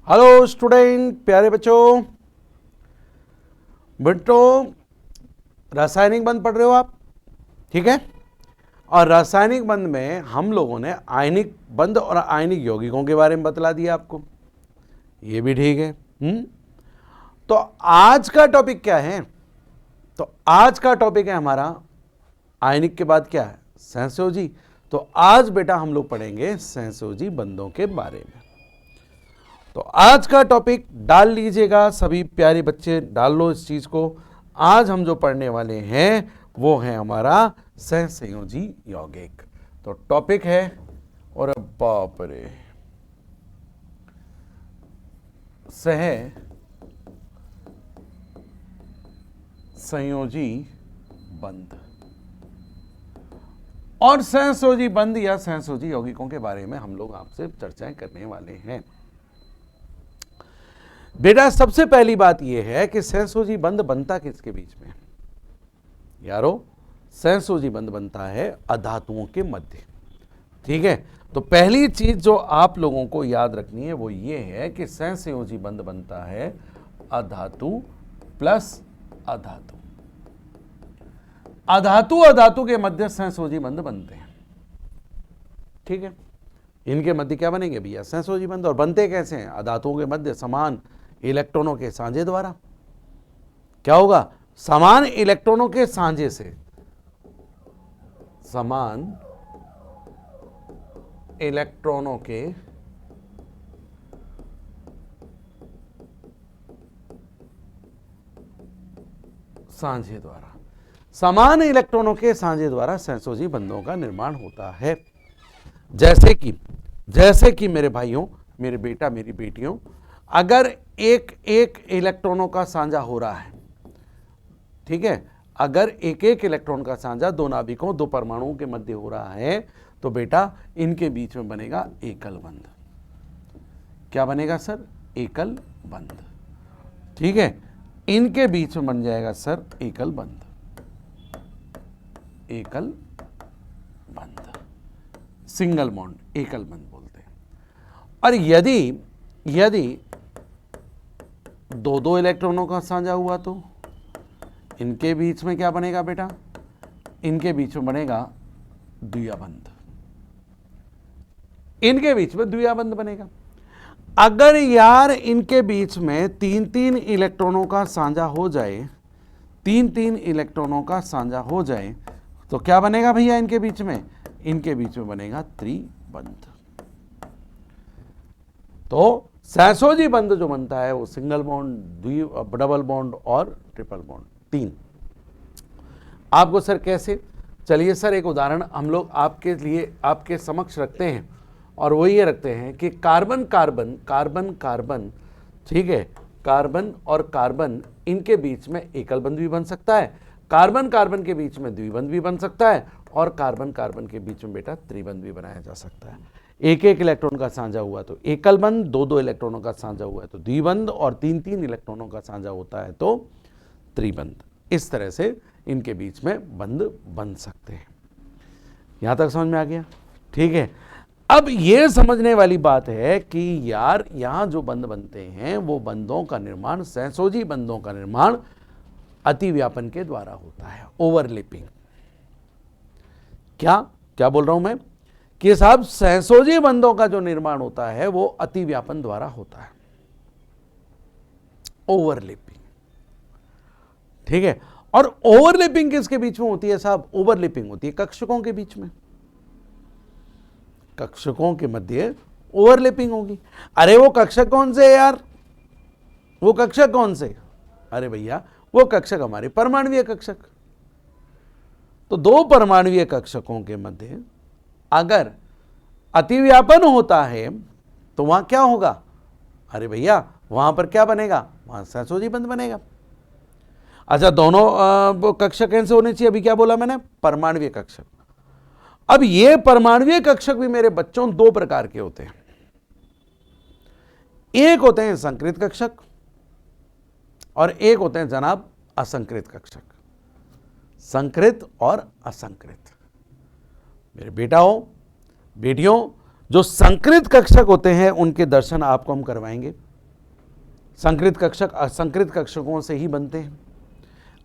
Hello student, प्यारे बच्चों, रासायनिक बंध पढ़ रहे हो आप, ठीक है। और रासायनिक बंध में हम लोगों ने आयनिक बंध और आयनिक यौगिकों के बारे में बतला दिया आपको, ये भी ठीक है। तो आज का टॉपिक क्या है? तो आज का टॉपिक है हमारा आयनिक के बाद क्या है, सहसंयोजी। तो आज बेटा हम लोग पढ़ेंगे सहसंयोजी बंधों के बारे में। तो आज का टॉपिक डाल लीजिएगा, सभी प्यारे बच्चे डाल लो इस चीज को। आज हम जो पढ़ने वाले हैं वो है हमारा सहसंयोजी यौगिक। तो टॉपिक है, और बाप रे, सहसंयोजी बंध। और सहसंयोजी बंध या सहसंयोजी यौगिकों के बारे में हम लोग आपसे चर्चाएं करने वाले हैं। बेटा सबसे पहली बात यह है कि सहसंयोजी बंध बनता किसके बीच में? यारो, सहसंयोजी बंध बनता है अधातुओं के मध्य, ठीक है। तो पहली चीज जो आप लोगों को याद रखनी है वो ये है कि सहसंयोजी बंध बनता है अधातु प्लस अधातु। अधातु अधातु के मध्य सहसंयोजी बंध बनते हैं, ठीक है। इनके मध्य क्या बनेंगे भैया? सहसंयोजी बंध। और बनते कैसे हैं? अधातुओं के मध्य समान इलेक्ट्रॉनों के साझे द्वारा। क्या होगा? समान इलेक्ट्रॉनों के साझे से, समान इलेक्ट्रॉनों के साझे द्वारा, समान इलेक्ट्रॉनों के साझे द्वारा सहसंयोजी बंधों का निर्माण होता है। जैसे कि मेरे भाइयों, मेरे बेटा, मेरी बेटियों, अगर एक एक इलेक्ट्रॉनों का साझा हो रहा है, ठीक है, अगर एक एक इलेक्ट्रॉन का साझा दो नाभिकों, दो परमाणुओं के मध्य हो रहा है, तो बेटा इनके बीच में बनेगा एकल बंध। क्या बनेगा सर? एकल बंध, ठीक है। इनके बीच में बन जाएगा सर एकल बंध, एकल बंध, सिंगल बॉन्ड, एकल बंध बोलते हैं। और यदि दो दो इलेक्ट्रॉनों का साझा हुआ तो इनके बीच में क्या बनेगा बेटा? इनके बीच में बनेगा द्विबंध, इनके बीच में द्विबंध बनेगा। अगर यार इनके बीच में तीन तीन इलेक्ट्रॉनों का साझा हो जाए, तीन तीन इलेक्ट्रॉनों का साझा हो जाए, तो क्या बनेगा भैया इनके बीच में? इनके बीच में बनेगा त्रिबंध। तो सहसंयोजी बंध जो बनता है वो सिंगल बॉन्ड, डबल बॉन्ड और ट्रिपल बॉन्ड, तीन। आपको सर कैसे? चलिए सर एक उदाहरण हम लोग आपके लिए, आपके समक्ष रखते हैं, और वो ये रखते हैं कि कार्बन कार्बन, कार्बन कार्बन, ठीक है, कार्बन और कार्बन, इनके बीच में एकल बंध भी बन सकता है, कार्बन कार्बन के बीच में द्विबंध भी बन सकता है, और कार्बन कार्बन के बीच में बेटा त्रिबंध भी बनाया जा सकता है। एक एक इलेक्ट्रॉन का साझा हुआ तो एकल बंध, दो दो इलेक्ट्रॉनों का साझा हुआ है तो द्विबंध, और तीन तीन इलेक्ट्रॉनों का साझा होता है तो त्रिबंध। इस तरह से इनके बीच में बंध बन सकते हैं। यहां तक समझ में आ गया? ठीक है। अब यह समझने वाली बात है कि यार यहां जो बंध बनते हैं वो बंधों का निर्माण, सहसंयोजी बंधों का निर्माण अतिव्यापन के द्वारा होता है, ओवरलैपिंग। क्या बोल रहा हूं मैं? कि साहब सहसंयोजी बंधों का जो निर्माण होता है वो अतिव्यापन द्वारा होता है, ओवरलैपिंग, ठीक है। और ओवरलैपिंग किसके बीच में होती है साहब? ओवरलैपिंग होती है कक्षकों के बीच में, कक्षकों के मध्य ओवरलैपिंग होगी। अरे वो कक्षक कौन से यार? वो कक्षक कौन से? अरे भैया वो कक्षक हमारे परमाणुवीय कक्षक। तो दो परमाणुवीय कक्षकों के मध्य अगर अतिव्यापन होता है तो वहां क्या होगा? अरे भैया वहां पर क्या बनेगा? वहां सहसंयोजी बंध बनेगा। अच्छा, दोनों कक्षक कैसे होने चाहिए? अभी क्या बोला मैंने? परमाणुवीय कक्षक। अब ये परमाणुवीय कक्षक भी मेरे बच्चों दो प्रकार के होते हैं। एक होते हैं संकृत कक्षक और एक होते हैं जनाब असंकृत कक्षक। संकृत और असंकृत। मेरे बेटाओं, बेटियों, जो संकृत कक्षक होते हैं उनके दर्शन आपको हम करवाएंगे, संकृत कक्षक असंकृत कक्षकों से ही बनते हैं।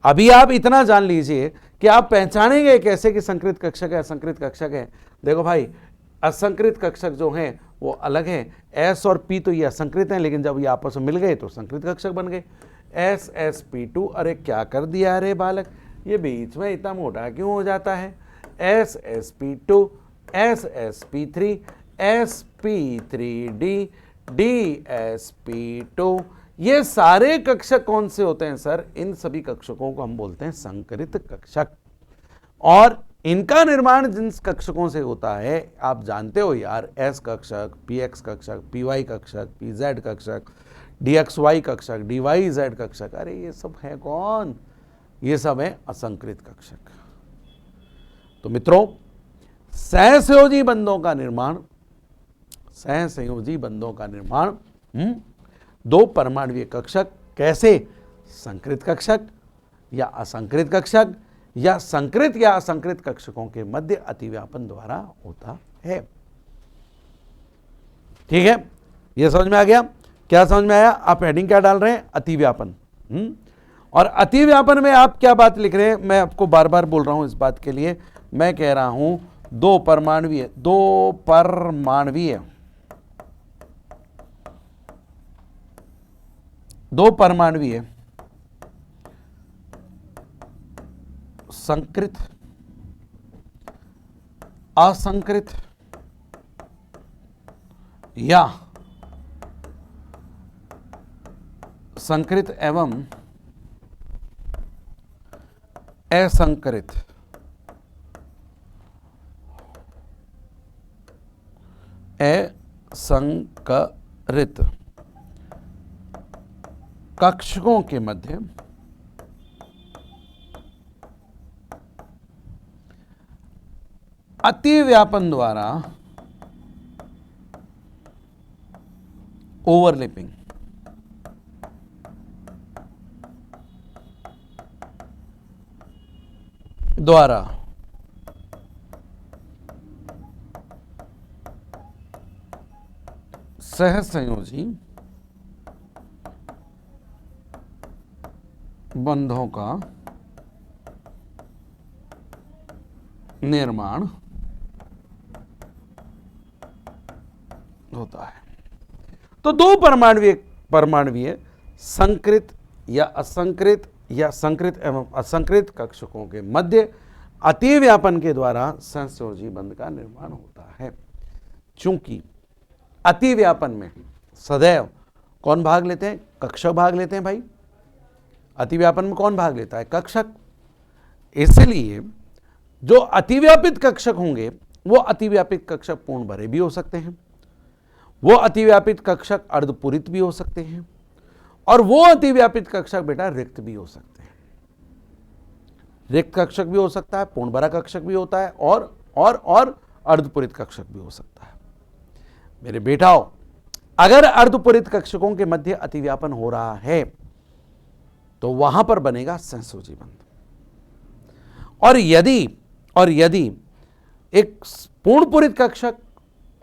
अभी आप इतना जान लीजिए कि आप पहचानेंगे कैसे कि संकृत कक्षक है असंकृत कक्षक है। देखो भाई, असंकृत कक्षक जो हैं वो अलग हैं। एस और पी तो ये असंकृत हैं, लेकिन जब ये आपस में मिल गए तो संकृत कक्षक बन गए। SsP2, अरे क्या कर दिया अरे बालक, ये बीच में इतना मोटा क्यों हो जाता है। SsP2, SsP3, sp3d, dsp2, ये सारे कक्षक कौन से होते हैं सर? इन सभी कक्षकों को हम बोलते हैं संकृत कक्षक। और इनका निर्माण जिन कक्षकों से होता है आप जानते हो यार, S कक्षक, PX कक्षक, PY कक्षक, PZ कक्षक, DXY कक्षक, DYZ कक्षक, अरे ये सब है कौन? ये सब है असंकृत कक्षक। तो मित्रों, सहसंयोजी बंधों का निर्माण, सहसंयोजी बंधों का निर्माण दो परमाणुवीय कक्षक, कैसे? संकृत कक्षक या असंकृत कक्षक या संकृत या असंकृत कक्षकों के मध्य अतिव्यापन द्वारा होता है। ठीक है, यह समझ में आ गया? क्या समझ में आया? आप हेडिंग क्या डाल रहे हैं? अतिव्यापन। और अतिव्यापन में आप क्या बात लिख रहे हैं? मैं आपको बार बार बोल रहा हूं इस बात के लिए, मैं कह रहा हूं दो परमाणुवीय संकृत असंकृत या संकृत एवं असंकृत कक्षकों के मध्य अतिव्यापन द्वारा ओवरलैपिंग द्वारा सहसंयोजी बंधों का निर्माण होता है। तो दो परमाणुवीय संकृत या असंकृत या संकृत एवं असंकृत कक्षकों के मध्य अतिव्यापन के द्वारा सहसंयोजी बंध का निर्माण होता है। चूंकि अतिव्यापन में सदैव कौन भाग लेते हैं? कक्षक भाग लेते हैं भाई। अतिव्यापन में कौन भाग लेता है? कक्षक। इसलिए जो अतिव्यापित कक्षक होंगे वो अतिव्यापित कक्षक पूर्ण भरे भी हो सकते हैं, वो अतिव्यापित कक्षक अर्धपूरित भी हो सकते हैं, और वो अतिव्यापित कक्षक बेटा रिक्त भी हो सकते हैं। रिक्त कक्षक भी हो सकता है, पूर्ण भरा कक्षक भी होता है, और अर्धपूरित कक्षक भी हो सकता है। मेरे बेटाओं, अगर अर्धपूरित कक्षकों के मध्य अतिव्यापन हो रहा है तो वहां पर बनेगा सहसंयोजी बंध। और यदि एक पूर्णपूरित कक्षक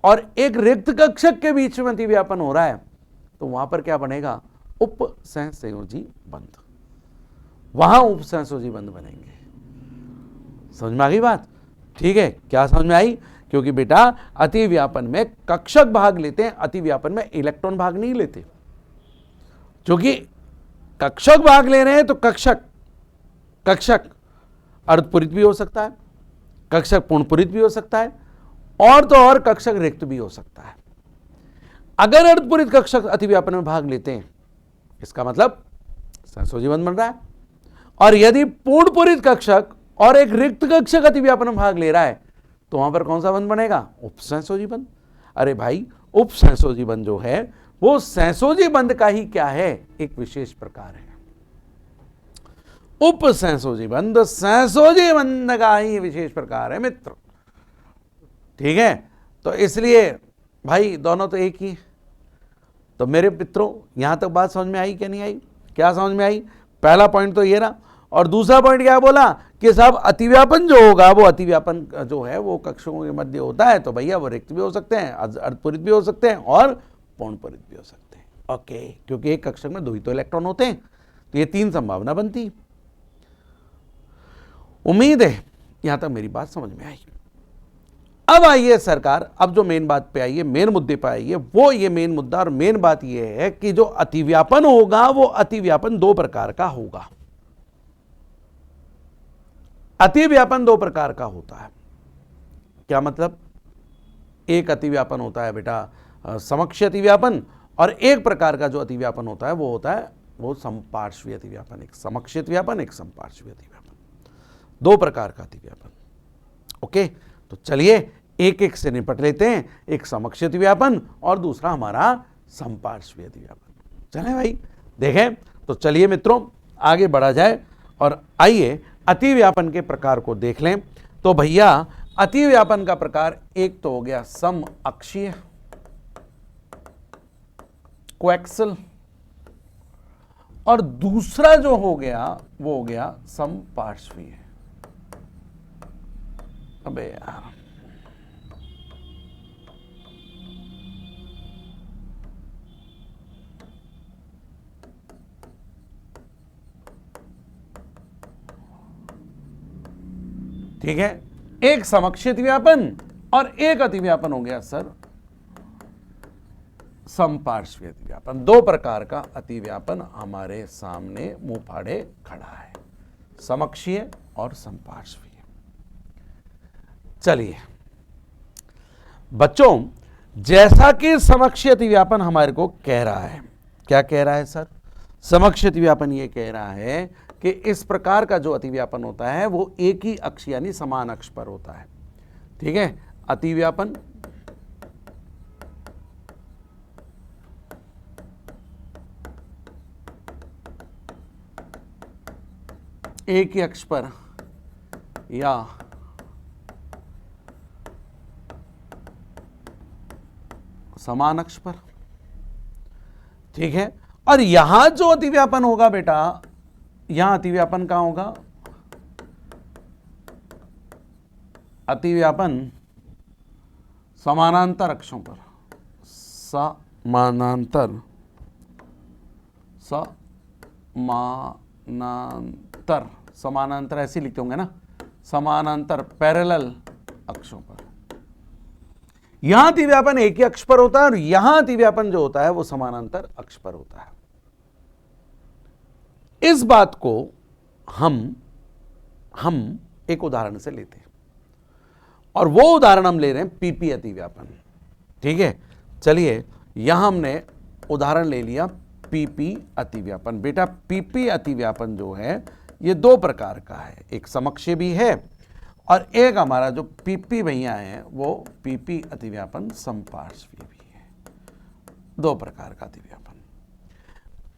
और एक रिक्त कक्षक के बीच में अतिव्यापन हो रहा है तो वहां पर क्या बनेगा? उपसहसंयोजी बंध। वहां उपसहसंयोजी बंध बनेंगे। समझ में आ गई बात? ठीक है, क्या समझ में आई? क्योंकि बेटा अतिव्यापन में कक्षक भाग लेते हैं, अतिव्यापन में इलेक्ट्रॉन भाग नहीं लेते। क्योंकि कक्षक भाग ले रहे हैं तो कक्षक अर्धपूरित भी हो सकता है, कक्षक पूर्णपूरित भी हो सकता है, और तो और कक्षक रिक्त भी हो सकता है। अगर अर्धपूरित कक्षक अतिव्यापन में भाग लेते हैं इसका मतलब सहसंयोजी बंध बन रहा है, और यदि पूर्णपूरित कक्षक और एक रिक्त कक्षक अतिव्यापन में भाग ले रहा है तो वहां पर कौन सा बंध बनेगा? उपसहसंयोजी बंध। अरे भाई, उपसहसंयोजी बंध जो है वो सहसंयोजी बंध का ही क्या है? एक विशेष प्रकार है। उपसहसंयोजी बंध सहसंयोजी बंध का ही विशेष प्रकार है मित्र। ठीक है, तो इसलिए भाई दोनों तो एक ही। तो मेरे मित्रों, यहां तक बात समझ में आई क्या नहीं आई? क्या समझ में आई? पहला पॉइंट तो ये रहा। और दूसरा पॉइंट क्या बोला कि साहब अतिव्यापन जो होगा वो अतिव्यापन जो है वो कक्षकों के मध्य होता है, तो भैया वो रिक्त भी हो सकते हैं, अर्धपूरित भी हो सकते हैं और पूर्णपूरित भी हो सकते हैं। ओके, क्योंकि एक कक्षक में 2 ही तो इलेक्ट्रॉन होते हैं, तो ये 3 संभावना बनती। उम्मीद है यहां तक मेरी बात समझ में आई। अब आइए सरकार, अब जो मेन बात पे आइए, मेन मुद्दे पे आइए, वो ये मेन मुद्दा और मेन बात ये है कि जो अतिव्यापन होगा वो अतिव्यापन 2 प्रकार का होगा। अतिव्यापन 2 प्रकार का होता है। क्या मतलब? एक अतिव्यापन होता है बेटा समक्ष अतिव्यापन, और एक प्रकार का जो अतिव्यापन होता है वो समपार्श्वी अतिव्यापन। एक समक्ष अतिव्यापन, एक समपार्श्वी अतिव्यापन, 2 प्रकार का अतिव्यापन। ओके, तो चलिए एक एक से निपट लेते हैं। एक समक्ष अतिव्यापन और दूसरा हमारा समपार्श्वी अतिव्यापन। चले भाई देखें, तो चलिए मित्रों आगे बढ़ा जाए और आइए अतिव्यापन के प्रकार को देख लें। तो भैया अतिव्यापन का प्रकार एक तो हो गया सम अक्षीय कोएक्सल, और दूसरा जो हो गया वो हो गया समपार्श्वीय। अबे यार, ठीक है, एक समक्ष अतिव्यापन और एक अतिव्यापन हो गया सर समपार्श्वी अतिव्यापन। 2 प्रकार का अतिव्यापन हमारे सामने मुंह फाड़े खड़ा है, समक्षीय और समपार्श्वीय। चलिए बच्चों, जैसा कि समक्षीय अतिव्यापन हमारे को कह रहा है, क्या कह रहा है सर? समक्षीय अतिव्यापन ये कह रहा है कि इस प्रकार का जो अतिव्यापन होता है वो एक ही अक्ष यानी समान अक्ष पर होता है। ठीक है, अतिव्यापन एक ही अक्ष पर या समान अक्ष पर। ठीक है, और यहां जो अतिव्यापन होगा बेटा, यहां अतिव्यापन कहां होगा? अतिव्यापन समानांतर अक्षों पर, समानांतर समानांतर ऐसे लिखते होंगे ना, समानांतर पैरेलल अक्षों पर। यहां अतिव्यापन एक ही अक्ष पर होता है और यहां अतिव्यापन जो होता है वो समानांतर अक्ष पर होता है। इस बात को हम एक उदाहरण से लेते हैं, और वो उदाहरण हम ले रहे हैं पीपी अतिव्यापन। ठीक है, चलिए यहां हमने उदाहरण ले लिया पीपी अतिव्यापन। बेटा पीपी अतिव्यापन जो है ये 2 प्रकार का है, एक समक्षीय भी है और एक हमारा जो पीपी भैया है वो पीपी अतिव्यापन समपार्श्वीय भी है। 2 प्रकार का अतिव्यापन।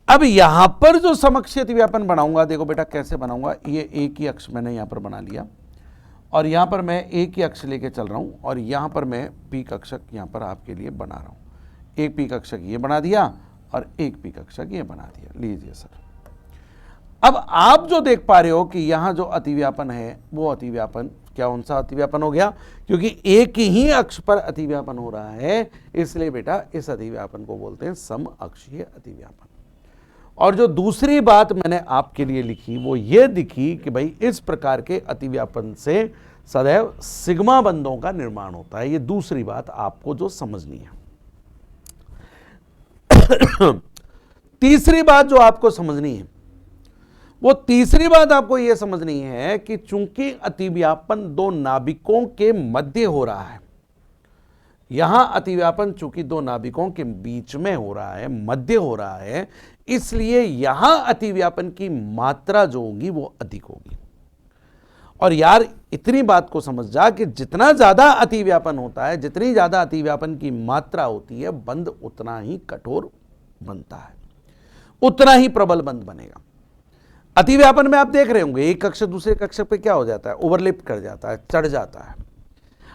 अब यहां पर जो समक्षीय अतिव्यापन बनाऊंगा, देखो बेटा कैसे बनाऊंगा, ये एक ही अक्ष मैंने यहां पर बना लिया और यहां पर मैं एक ही अक्ष लेके चल रहा हूं और यहां पर मैं पी कक्षक यहां पर आपके लिए बना रहा हूं। एक पी कक्षक ये बना दिया और एक पी कक्षक ये बना दिया। लीजिए सर, अब आप जो देख पा रहे हो कि यहां जो अतिव्यापन है वो अतिव्यापन कौन सा अतिव्यापन हो गया? क्योंकि एक ही अक्ष पर अतिव्यापन हो रहा है, इसलिए बेटा इस अतिव्यापन को बोलते हैं सम अक्षीय अतिव्यापन। और जो दूसरी बात मैंने आपके लिए लिखी वो ये दिखी कि भाई इस प्रकार के अतिव्यापन से सदैव सिग्मा बंधों का निर्माण होता है। ये दूसरी बात आपको जो समझनी है। तीसरी बात जो आपको समझनी है, वो तीसरी बात आपको यह समझनी है कि चूंकि अतिव्यापन 2 नाभिकों के मध्य हो रहा है, यहां अतिव्यापन चूंकि 2 नाभिकों के बीच में हो रहा है, मध्य हो रहा है, इसलिए यहां अतिव्यापन की मात्रा जो होगी वो अधिक होगी। और यार इतनी बात को समझ जा कि जितना ज्यादा अतिव्यापन होता है, जितनी ज्यादा अतिव्यापन की मात्रा होती है, बंध उतना ही कठोर बनता है, उतना ही प्रबल बंध बनेगा। अतिव्यापन में आप देख रहे होंगे एक कक्ष दूसरे कक्ष पे क्या हो जाता है, ओवरलैप कर जाता है, चढ़ जाता है।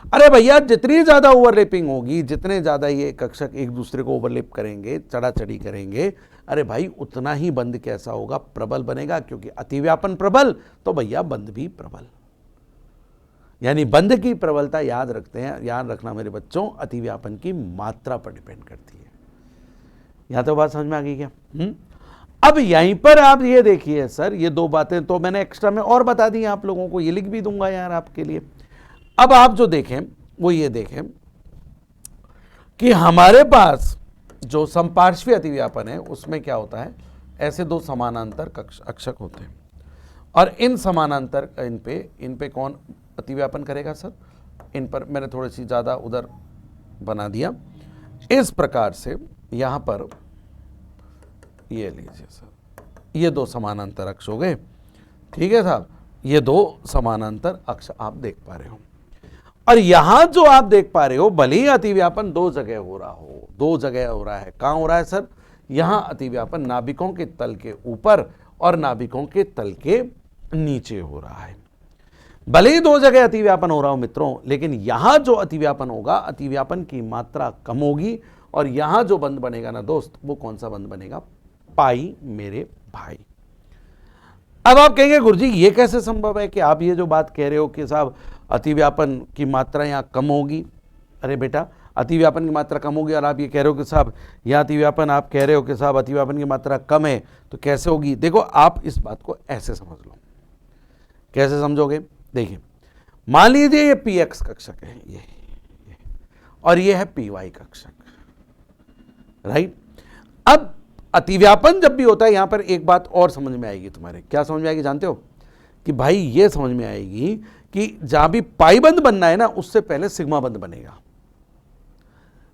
अरे भैया जितनी ज्यादा ओवरलैपिंग होगी, जितने ज्यादा ये कक्षक एक दूसरे को ओवरलैप करेंगे, चढ़ा चढ़ी करेंगे, अरे भाई उतना ही बंध कैसा होगा, प्रबल बनेगा। क्योंकि अतिव्यापन प्रबल तो भैया बंध भी प्रबल। यानी बंध की प्रबलता याद रखना मेरे बच्चों, अतिव्यापन की मात्रा पर डिपेंड करती है। यहां तो बात समझ में आ गई क्या? अब यहीं पर आप ये देखिए सर, ये दो बातें तो मैंने एक्स्ट्रा में और बता दी आप लोगों को, ये लिख भी दूंगा यार आपके लिए। अब आप जो देखें वो ये देखें कि हमारे पास जो समपार्श्वी अतिव्यापन है उसमें क्या होता है, ऐसे दो समानांतर अक्षक होते हैं और इन समानांतर इन पे कौन अतिव्यापन करेगा सर? इन पर मैंने थोड़ी सी ज़्यादा उधर बना दिया। इस प्रकार से यहाँ पर ये लीजिए सर, ये दो समानांतर अक्ष हो गए, ठीक है साहब, ये दो समानांतर अक्ष आप देख पा रहे हो। और यहां जो आप देख पा रहे हो, भले ही अतिव्यापन दो जगह हो रहा हो, दो जगह हो रहा है। कहां हो रहा है सर? यहां अतिव्यापन नाभिकों के तल के ऊपर और नाभिकों के तल के नीचे हो रहा है। भले ही दो जगह अतिव्यापन हो रहा हो मित्रों, लेकिन यहां जो अतिव्यापन होगा, अतिव्यापन की मात्रा कम होगी और यहां जो बंध बनेगा ना दोस्त, वो कौन सा बंध बनेगा? पाई मेरे भाई। अब आप कहेंगे गुरुजी ये कैसे संभव है कि आप ये जो बात कह रहे हो कि साहब अतिव्यापन की मात्रा यहां कम होगी? अरे बेटा, अतिव्यापन की मात्रा कम होगी और आप ये कह रहे हो कि साहब यहां अतिव्यापन, आप कह रहे हो कि साहब अतिव्यापन की मात्रा कम है, तो कैसे होगी? देखो आप इस बात को ऐसे समझ लो। कैसे समझोगे? देखिए, मान लीजिए ये पी एक्स कक्षक है, ये और ये है पी वाई कक्षक, राइट? अब अतिव्यापन जब भी होता है, यहां पर एक बात और समझ में आएगी तुम्हारे। क्या समझ में आएगी जानते हो? कि भाई ये समझ में आएगी कि जहां भी पाई बंध बनना है ना, उससे पहले सिग्मा बंध बनेगा।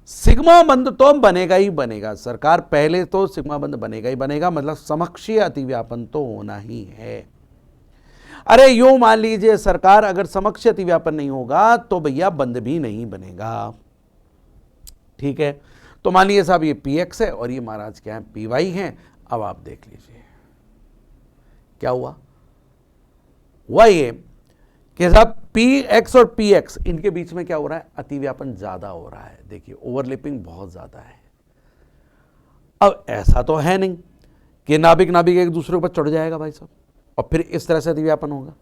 सिग्मा बंध तो बनेगा ही बनेगा सरकार, पहले तो सिग्मा बंध बनेगा ही बनेगा, मतलब समक्षीय अतिव्यापन तो होना ही है। अरे यूं मान लीजिए सरकार, अगर समक्षीय अतिव्यापन नहीं होगा तो भैया बंध भी नहीं बनेगा, ठीक है? तो मान लीजिए साहब ये पी एक्स है और ये महाराज क्या है? पी वाई है। अब आप देख लीजिए क्या हुआ। ये कि साहब पी एक्स और पी एक्स इनके बीच में क्या हो रहा है? अतिव्यापन ज्यादा हो रहा है। देखिए ओवरलैपिंग बहुत ज्यादा है। अब ऐसा तो है नहीं कि नाभिक नाभिक एक दूसरे के ऊपर चढ़ जाएगा भाई साहब और फिर इस तरह से अतिव्यापन होगा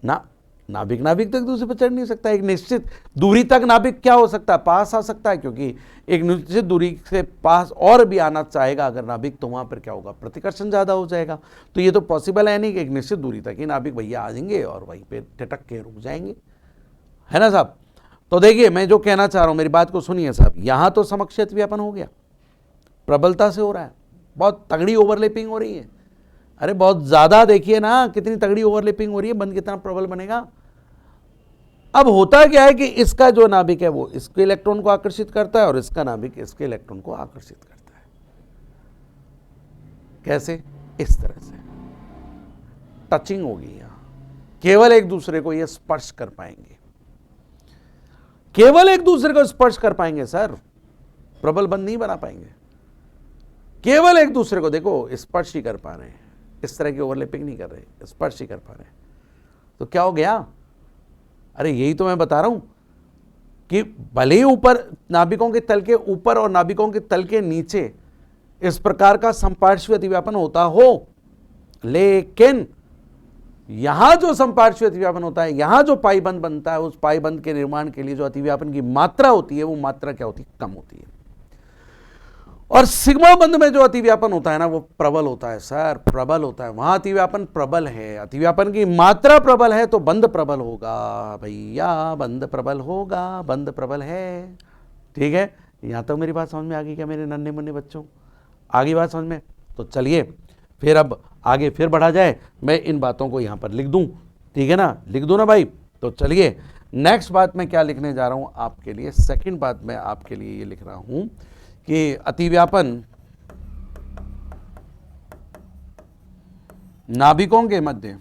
ना। नाभिक नाभिक तक दूसरे पर चढ़ नहीं सकता। एक निश्चित दूरी तक नाभिक क्या हो सकता है? पास आ सकता है, क्योंकि एक निश्चित दूरी से पास और भी आना चाहेगा अगर नाभिक, तो वहां पर क्या होगा? प्रतिकर्षण ज्यादा हो जाएगा। तो ये तो पॉसिबल है नहीं कि एक निश्चित दूरी तक ही नाभिक भैया आ जाएंगे और वहीं पे टटक के रुक जाएंगे, है ना साहब? तो देखिए मैं जो कहना चाह रहा हूं, मेरी बात को सुनिए साहब। यहां तो समक्षीय अतिव्यापन हो गया, प्रबलता से हो रहा है, बहुत तगड़ी ओवरलैपिंग हो रही है। अरे बहुत ज्यादा, देखिए ना कितनी तगड़ी ओवरलैपिंग हो रही है, बंध कितना प्रबल बनेगा। अब होता क्या है कि इसका जो नाभिक है वो इसके इलेक्ट्रॉन को आकर्षित करता है और इसका नाभिक इसके इलेक्ट्रॉन को आकर्षित करता है। कैसे? इस तरह से टचिंग होगी। यहां केवल एक दूसरे को ये स्पर्श कर पाएंगे, केवल एक दूसरे को स्पर्श कर पाएंगे सर, प्रबल बंध नहीं बना पाएंगे। केवल एक दूसरे को देखो स्पर्श ही कर पा रहे हैं, इस तरह की ओवरलैपिंग नहीं कर रहे, स्पर्श ही कर पा रहे हैं। तो क्या हो गया? अरे यही तो मैं बता रहा हूं कि भले ही ऊपर नाभिकों के तल के ऊपर और नाभिकों के तल के नीचे इस प्रकार का समपार्श्वी अतिव्यापन होता हो, लेकिन यहां जो समपार्श्वी अतिव्यापन होता है, यहां जो पाई बंध बनता है, उस पाई बंध के निर्माण के लिए जो अतिव्यापन की मात्रा होती है, वो मात्रा क्या होती है? कम होती है। और सिग्मा बंध में जो अतिव्यापन होता है ना, वो प्रबल होता है सर, प्रबल होता है। वहां अतिव्यापन प्रबल है, अतिव्यापन की मात्रा प्रबल है, तो बंध प्रबल होगा भैया, बंध प्रबल होगा, बंध प्रबल है, ठीक है? यहां तक मेरी बात समझ में आ गई क्या मेरे नन्हे मुन्ने बच्चों? आगे बात समझ में? तो चलिए फिर अब आगे फिर बढ़ा जाए। मैं इन बातों को यहां पर लिख दूं, ठीक है ना? लिख दूं ना भाई? तो चलिए नेक्स्ट बात मैं क्या लिखने जा रहा हूं आपके लिए। सेकंड बात मैं आपके लिए ये लिख रहा हूं कि अतिव्यापन नाभिकों के मध्य,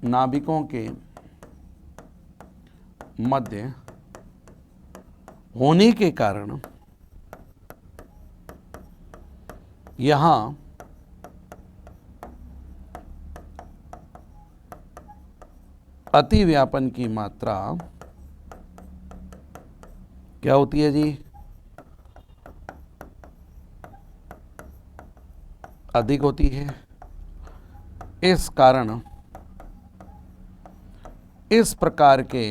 नाभिकों के मध्य होने के कारण यहां अतिव्यापन की मात्रा क्या होती है जी? अधिक होती है। इस कारण इस प्रकार के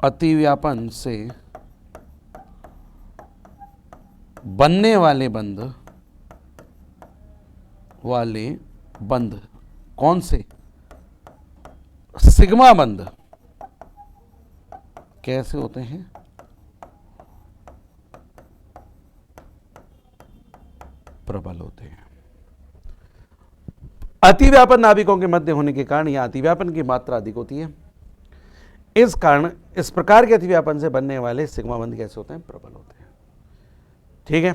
अतिव्यापन से बनने वाले बंध कौन से? सिग्मा बंध कैसे होते हैं? प्रबल होते हैं। अतिव्यापन नाभिकों के मध्य होने के कारण यहां अतिव्यापन की मात्रा अधिक होती है। इस कारण इस प्रकार के अतिव्यापन से बनने वाले सिग्मा बंध कैसे होते हैं? प्रबल होते हैं। ठीक है,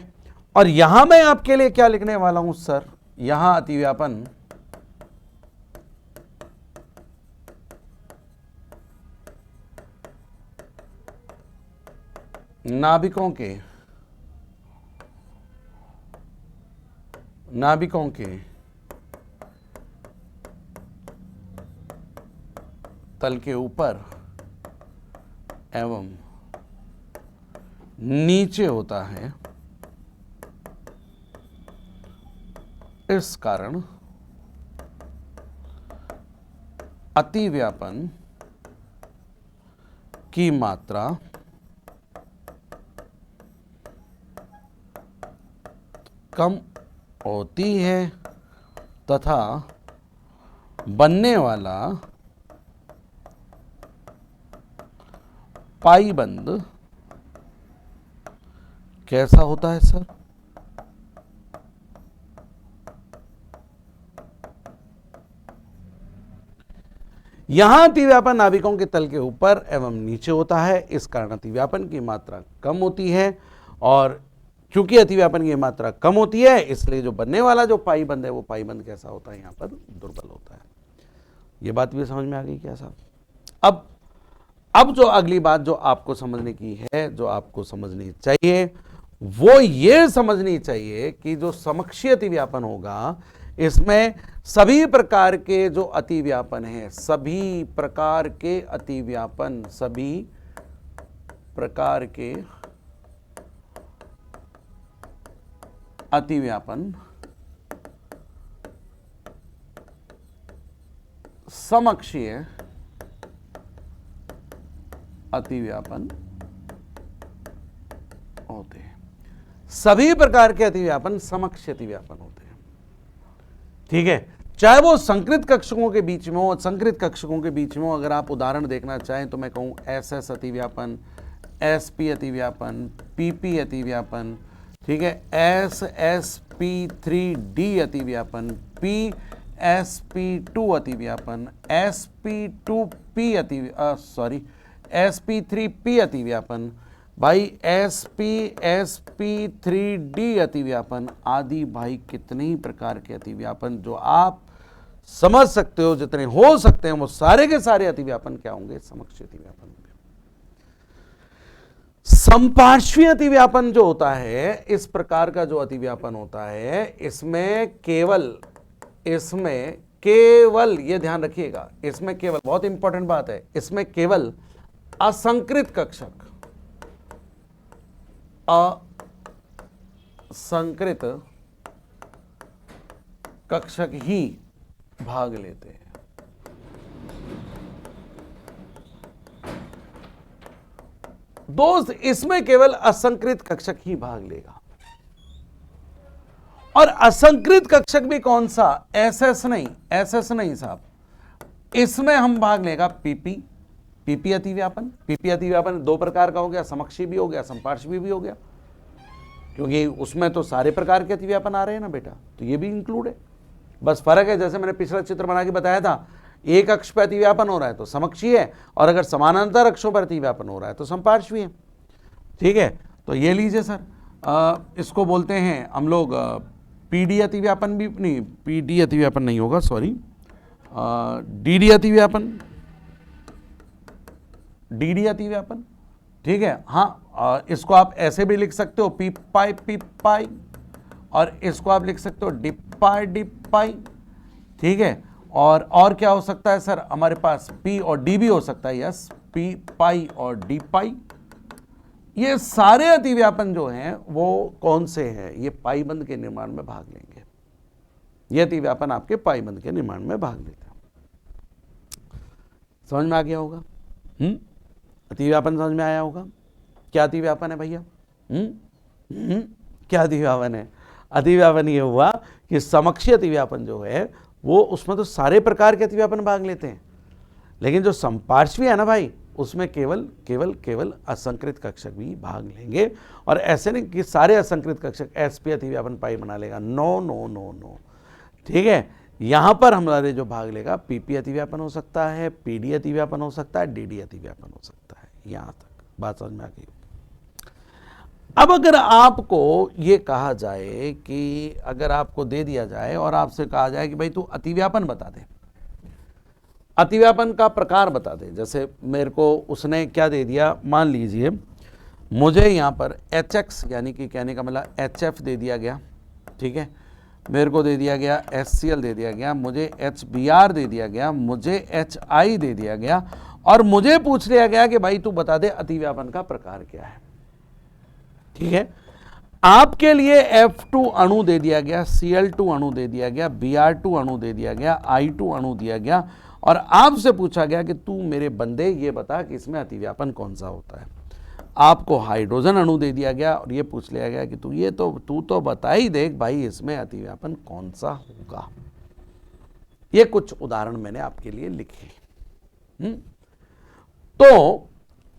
और यहां मैं आपके लिए क्या लिखने वाला हूं सर? यहां अतिव्यापन नाभिकों के तल के ऊपर एवं नीचे होता है। इस कारण अतिव्यापन की मात्रा कम होती है तथा बनने वाला पाई बंध कैसा होता है सर? यहां अतिव्यापन नाभिकों के तल के ऊपर एवं नीचे होता है। इस कारण अतिव्यापन की मात्रा कम होती है, और क्योंकि अतिव्यापन की मात्रा कम होती है इसलिए जो बनने वाला जो पाई बंध है वो पाई बंध कैसा होता है? यहां पर दुर्बल होता है। ये बात भी समझ में आ गई क्या साहब? अब जो अगली बात जो आपको समझने की है, जो आपको समझनी चाहिए, वो ये समझनी चाहिए कि जो समक्षीय अतिव्यापन होगा इसमें सभी प्रकार के जो अतिव्यापन है, सभी प्रकार के अतिव्यापन समक्षीय अतिव्यापन होते हैं। सभी प्रकार के अतिव्यापन समक्षीय अतिव्यापन होते हैं। ठीक है, चाहे वो संकृत कक्षकों के बीच में हो, संकृत कक्षकों के बीच में हो। अगर आप उदाहरण देखना चाहें तो मैं कहूं SS अतिव्यापन, SP अतिव्यापन, PP अतिव्यापन, ठीक है, SSP3D अतिव्यापन, PSP2 अतिव्यापन, SP3P अतिव्यापन, भाई SP3D अतिव्यापन आदि, भाई कितने ही प्रकार के अतिव्यापन जो आप समझ सकते हो, जितने हो सकते हैं वो सारे के सारे अतिव्यापन क्या होंगे? समक्षीय अतिव्यापन होंगे। संपार्श्वीय अतिव्यापन जो होता है, इस प्रकार का जो अतिव्यापन होता है, इसमें केवल ये ध्यान रखिएगा, इसमें केवल, बहुत इंपॉर्टेंट बात है, इसमें केवल असंकृत कक्षक ही भाग लेते हैं। दोस्त, इसमें केवल असंकृत कक्षक ही भाग लेगा। और असंकृत कक्षक भी कौन सा? SS नहीं साहब, इसमें हम भाग लेगा PP अतिव्यापन दो प्रकार का हो गया, समक्षी भी हो गया, संपार्श्वी भी हो गया, क्योंकि उसमें तो सारे प्रकार के अतिव्यापन आ रहे हैं ना बेटा, तो ये भी इंक्लूड है। बस फर्क है, जैसे मैंने पिछला चित्र बना के बताया था, एक अक्ष पर अतिव्यापन हो रहा है तो समक्षी है, और अगर समानांतर अक्षों पर अतिव्यापन हो रहा है तो संपार्श्वी है। ठीक है, तो ये लीजिए सर, इसको बोलते हैं हम लोग PD अतिव्यापन भी नहीं, PD अतिव्यापन नहीं होगा, सॉरी, DD अतिव्यापन। ठीक है, हाँ, इसको आप ऐसे भी लिख सकते हो P पाई, और इसको आप लिख सकते हो D पाई। ठीक है, और क्या हो सकता है सर? हमारे पास P और D भी हो सकता है, यस, P पाई और D पाई। ये सारे अतिव्यापन जो हैं वो कौन से हैं? ये पाई बंध के निर्माण में भाग लेंगे। ये अतिव्यापन आपके पाई बंध के निर्माण में भाग लेते हैं। समझ में आ गया होगा? अतिव्यापन समझ में आया होगा। क्या अतिव्यापन है भैया? क्या अतिव्यापन है? अतिव्यापन ये हुआ कि समक्षीय अतिव्यापन जो है वो, उसमें तो सारे प्रकार के अतिव्यापन भाग लेते हैं, लेकिन जो समपार्श्वी है ना भाई, उसमें केवल केवल केवल असंकृत कक्षक भी भाग लेंगे। और ऐसे नहीं कि सारे असंकृत कक्षक एसपी अतिव्यापन पाई बना लेगा, नो नो नो नो, ठीक है। यहां पर हमारे जो भाग लेगा पीपी अतिव्यापन हो सकता है, पीडी अतिव्यापन हो सकता है, डीडी अतिव्यापन हो सकता है। यहां तक बात समझ में आ गई। अब अगर आपको ये कहा जाए कि अगर आपको दे दिया जाए और आपसे कहा जाए कि भाई तू अतिव्यापन बता दे, अतिव्यापन का प्रकार बता दे, जैसे मेरे को उसने क्या दे दिया, मान लीजिए मुझे यहाँ पर HX यानी कि कहने का मतलब HF दे दिया गया, ठीक है, मेरे को दे दिया गया HCl दे दिया गया, मुझे HBr दे दिया गया, मुझे HI दे दिया गया, और मुझे पूछ लिया गया कि भाई तू बता दे अतिव्यापन का प्रकार क्या है, ठीक है। आपके लिए F2 अणु दे दिया गया, Cl2 अणु दे दिया गया, Br2 अणु दे दिया गया, I2 अणु दिया गया, और आपसे पूछा गया कि तू मेरे बंदे ये बता कि इसमें अतिव्यापन कौन सा होता है। आपको हाइड्रोजन अणु दे दिया गया और ये पूछ लिया गया कि तू तो बता ही देख भाई इसमें अतिव्यापन कौन सा होगा। ये कुछ उदाहरण मैंने आपके लिए लिखे। तो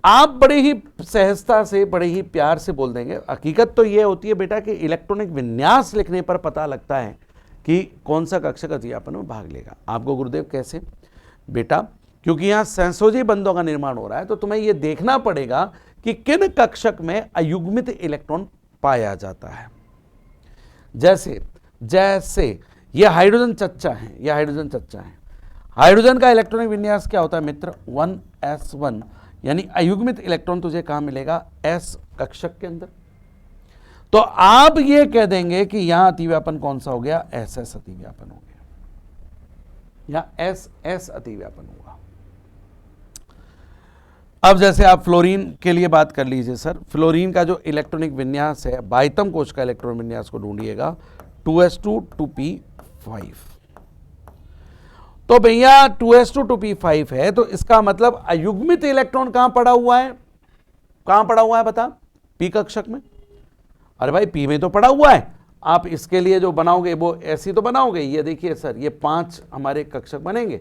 आप बड़े ही सहजता से, बड़े ही प्यार से बोल देंगे। हकीकत तो ये होती है बेटा कि इलेक्ट्रॉनिक विन्यास लिखने पर पता लगता है कि कौन सा कक्षक अतिव्यापन में भाग लेगा। आपको गुरुदेव कैसे? बेटा क्योंकि यहां सहसंयोजी बंधों का निर्माण हो रहा है, तो तुम्हें यह देखना पड़ेगा कि किन कक्षक में अयुग्मित इलेक्ट्रॉन पाया जाता है। जैसे जैसे यह हाइड्रोजन चच्चा है, यह हाइड्रोजन चच्चा है। हाइड्रोजन का इलेक्ट्रॉनिक विन्यास क्या होता है मित्र? 1s1, यानी अयुग्मित इलेक्ट्रॉन तुझे कहां मिलेगा? s कक्षक के अंदर। तो आप ये कह देंगे कि यहां अतिव्यापन कौन सा हो गया? ss अतिव्यापन हो गया, या ss अतिव्यापन हुआ। अब जैसे आप फ्लोरीन के लिए बात कर लीजिए सर, फ्लोरीन का जो इलेक्ट्रॉनिक विन्यास है, बाह्यतम कोश का इलेक्ट्रॉनिक विन्यास को ढूंढिएगा, 2s2 2p5। तो भैया 2s2 2p5 है, तो इसका मतलब अयुग्मित इलेक्ट्रॉन कहां पड़ा हुआ है? कहां पड़ा हुआ है बता? p कक्षक में। अरे भाई p में तो पड़ा हुआ है। आप इसके लिए जो बनाओगे वो ऐसी तो बनाओगे, ये देखिए सर, ये 5 हमारे कक्षक बनेंगे,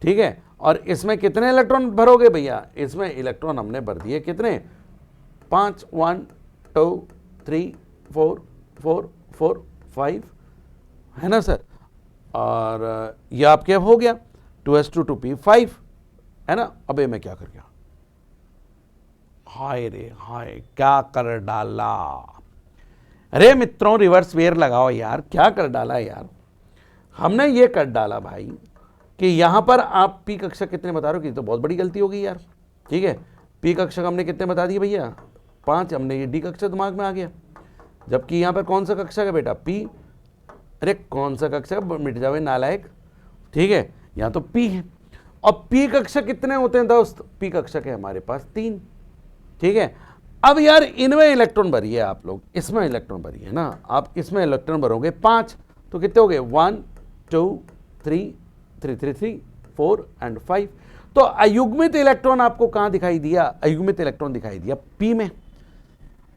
ठीक है। और इसमें कितने इलेक्ट्रॉन भरोगे भैया? इसमें इलेक्ट्रॉन हमने भर दिए कितने? 5, 1 2 3 4 4 4 5, है ना सर। और ये आपके हो गया 2s2 2p5, है ना। अबे मैं क्या कर गया? हाय रे हाय, क्या कर डाला। अरे मित्रों रिवर्स वेयर लगाओ यार, क्या कर डाला यार। हमने ये कर डाला भाई कि यहां पर आप पी कक्षक कितने बता रहे हो, कि तो बहुत बड़ी गलती हो गई यार, ठीक है। पी कक्षक हमने कितने बता दिए भैया? 5। हमने ये डी कक्षक दिमाग में आ गया, जबकि यहां पर कौन सा कक्षक है बेटा? पी। अरे कौन सा कक्षक? मिट जावे नालायक, ठीक है। यहां तो पी है, और पी कक्षक कितने होते हैं दोस्त? पी कक्षक है हमारे पास 3, ठीक है। अब यार इनमें इलेक्ट्रॉन भरिए आप लोग, इसमें इलेक्ट्रॉन भरिए ना। आप इसमें इलेक्ट्रॉन भरोगे 5, तो कितने हो गए? 1 2 3 3 3 3 4 एंड 5। तो अयुग्मित इलेक्ट्रॉन आपको कहां दिखाई दिया? अयुग्मित इलेक्ट्रॉन दिखाई दिया पी में,